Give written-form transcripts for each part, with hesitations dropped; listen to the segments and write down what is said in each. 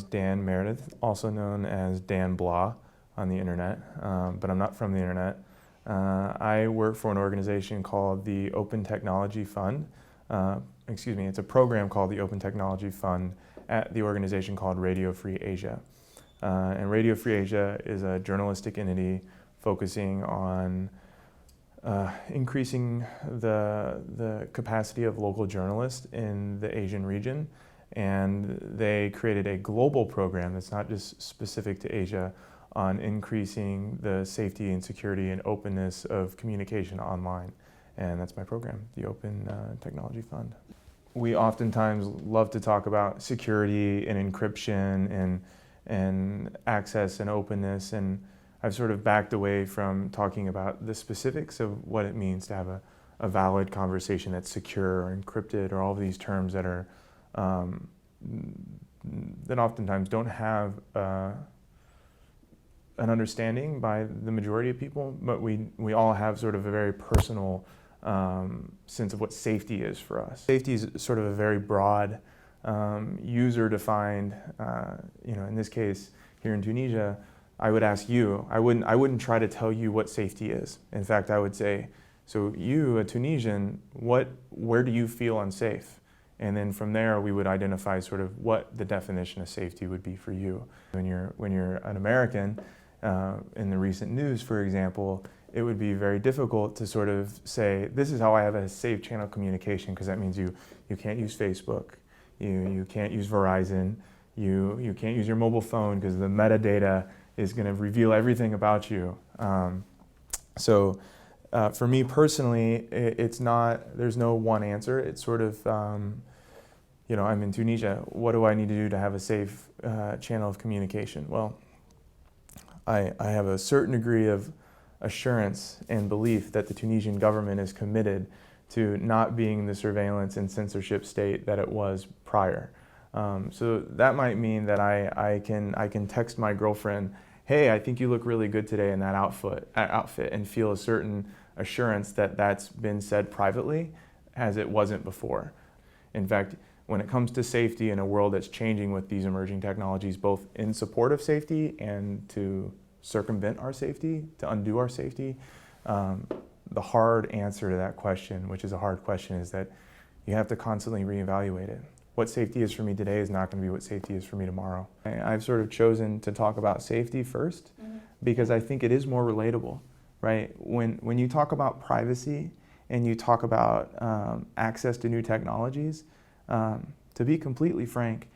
Dan Meredith, also known as Dan Blah on the internet, but I'm not from the internet. I work for an organization called the Open Technology Fund. It's a program called the Open Technology Fund at the organization called Radio Free Asia. And Radio Free Asia is a journalistic entity focusing on increasing the capacity of local journalists in the Asian region. And they created a global program that's not just specific to Asia on increasing the safety and security and openness of communication online. And that's my program, the Open Technology Fund. We oftentimes love to talk about security and encryption and access and openness, and I've sort of backed away from talking about the specifics of what it means to have a valid conversation that's secure or encrypted, or all of these terms that are that oftentimes don't have an understanding by the majority of people, but we all have sort of a very personal sense of what safety is for us. Safety is sort of a very broad, user-defined, in this case, here in Tunisia, I would ask you, I wouldn't try to tell you what safety is. In fact, I would say, so you, a Tunisian, where do you feel unsafe? And then from there, we would identify sort of what the definition of safety would be for you. When you're an American, in the recent news, for example, it would be very difficult to sort of say, this is how I have a safe channel of communication, because that means you can't use Facebook, you can't use Verizon, you can't use your mobile phone because the metadata is going to reveal everything about you. So for me personally, there's no one answer. It's sort of, I'm in Tunisia. What do I need to do to have a safe channel of communication? Well, I have a certain degree of assurance and belief that the Tunisian government is committed to not being the surveillance and censorship state that it was prior. So that might mean that I can text my girlfriend, hey, I think you look really good today in that outfit, and feel a certain assurance that that's been said privately as it wasn't before. In fact, when it comes to safety in a world that's changing with these emerging technologies, both in support of safety and to circumvent our safety, to undo our safety, the hard answer to that question, which is a hard question, is that you have to constantly reevaluate it. What safety is for me today is not going to be what safety is for me tomorrow. I've sort of chosen to talk about safety first because I think it is more relatable, right? When you talk about privacy and you talk about access to new technologies, to be completely frank,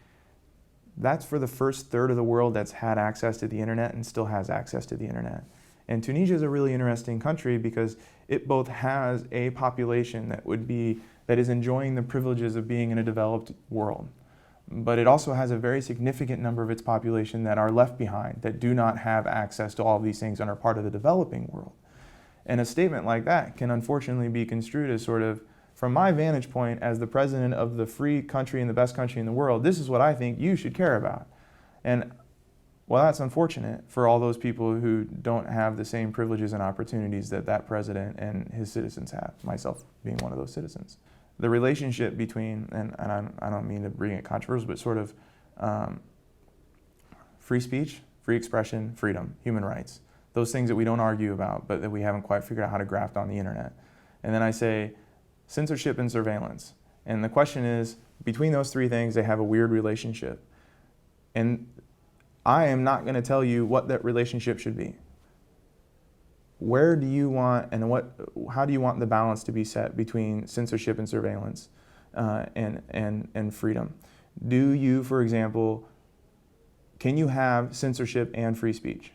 that's for the first third of the world that's had access to the internet and still has access to the internet. And Tunisia is a really interesting country because it both has a population that is enjoying the privileges of being in a developed world, but it also has a very significant number of its population that are left behind, that do not have access to all of these things and are part of the developing world. And a statement like that can unfortunately be construed as sort of, from my vantage point as the president of the free country and the best country in the world, this is what I think you should care about. And well, that's unfortunate for all those people who don't have the same privileges and opportunities that president and his citizens have, myself being one of those citizens. The relationship between, and I don't mean to bring it controversial, but sort of free speech, free expression, freedom, human rights, those things that we don't argue about, but that we haven't quite figured out how to graft on the internet. And then I say censorship and surveillance. And the question is, between those three things, they have a weird relationship. And I am not going to tell you what that relationship should be. Where do you want, and how do you want the balance to be set between censorship and surveillance and freedom? Do you, for example, can you have censorship and free speech?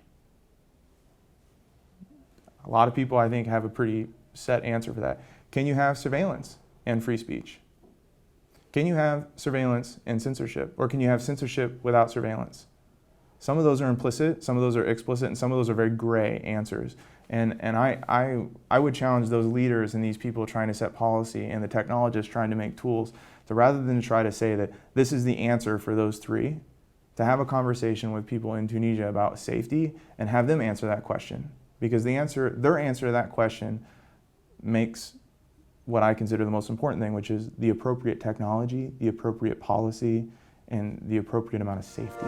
A lot of people, I think, have a pretty set answer for that. Can you have surveillance and free speech? Can you have surveillance and censorship? Or can you have censorship without surveillance? Some of those are implicit, some of those are explicit, and some of those are very gray answers. And I would challenge those leaders and these people trying to set policy and the technologists trying to make tools to, rather than try to say that this is the answer for those three, to have a conversation with people in Tunisia about safety and have them answer that question. Because their answer to that question makes what I consider the most important thing, which is the appropriate technology, the appropriate policy, and the appropriate amount of safety.